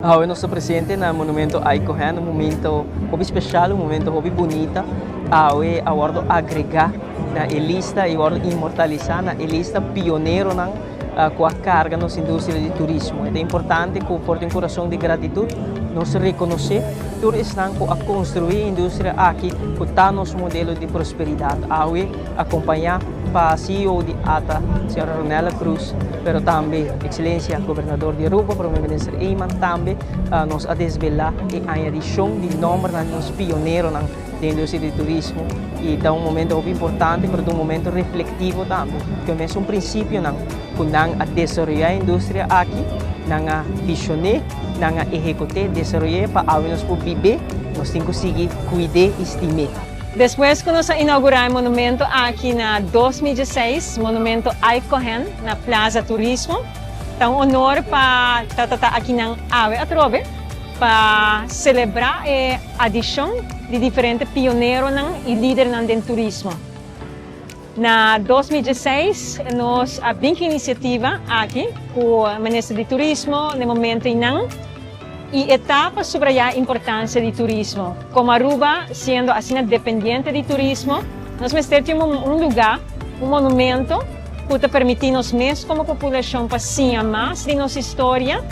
Eu não sou presente no Monumento Ike Cohen, um momento hobby especial, um momento hobby bonita. Eu aguardo agregar na lista e imortalizar na lista pioneronan com a carga na indústria de turismo. É importante com forte coração de gratidão nós reconhecer que estão a construir a indústria aqui com o nosso modelo de prosperidade. Eu acompanhar para CEO de ATA, Sra. Ronela Cruz, pero também Excelência Governador de Aruba, Primeiro-Ministro Eyman, também nos a desvelar e a adicion de nomber nos pioneiros da indústria de turismo e dá momento muito importante, mas um momento refletivo também, que é princípio quando a desenvolver a indústria aqui, a visionar, a executar, desenvolver para nós viver, nós temos que seguir, cuidar e estimar. Depois que nós inauguramos o monumento aqui na 2016, Monumento Ike Cohen, na Plaza Turismo, então honor para estar aqui na Ave Atrobe para celebrar a adicion de diferentes pioneiros e líderes do turismo. Na 2016, nós abrimos iniciativa aqui com o Ministro de Turismo, no momento e etapa sobre a importância do turismo. Como Aruba, sendo assim dependente de turismo, nós temos lugar, monumento, para permitir nós mesmos como população passear mais de nossa história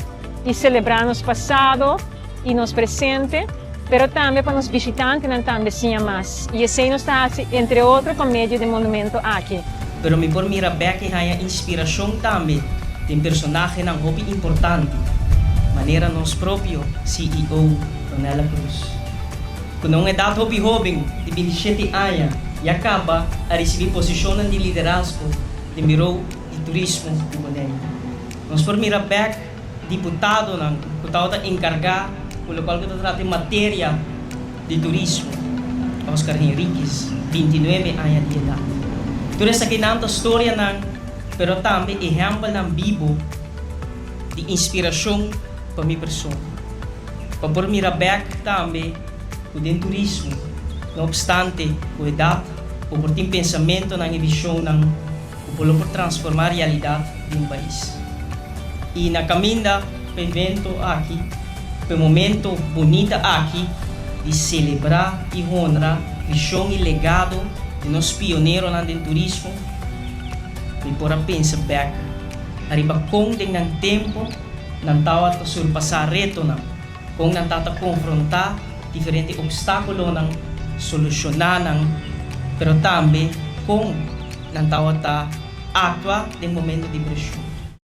e celebrar nosso passado e nosso presente, mas também para os visitantes também passear mais. E assim nós está, entre outros, por meio do monumento aqui. Pero me por mira que há inspiração também de personagem hobby importante. Maneira nós próprio CEO Ronela Cruz. Quando uma idade jovem de 27 anos e acaba a receber posição de liderazgo de Bureau de Turismo de Boném. Nós por mira deputado que está encarregado pelo qual que trata de matéria de turismo, Oscar Henriquez, 29 anos de idade. Tudo essa aqui não história pero também exemplo vivo de inspiração para minha pessoa. Para por mira também o de turismo, não obstante a idade, o por ter pensamento na visão o por transformar a realidade de país. E na caminho para evento aqui, para momento bonito aqui de celebrar e honrar a visão e legado de nossos pioneiros no turismo, me por pensar back, arriba com o tempo não estava a surpassar reto, com não estava a confrontar diferentes obstáculos, solucionar, mas também com não estava a atuar no momento de pressão.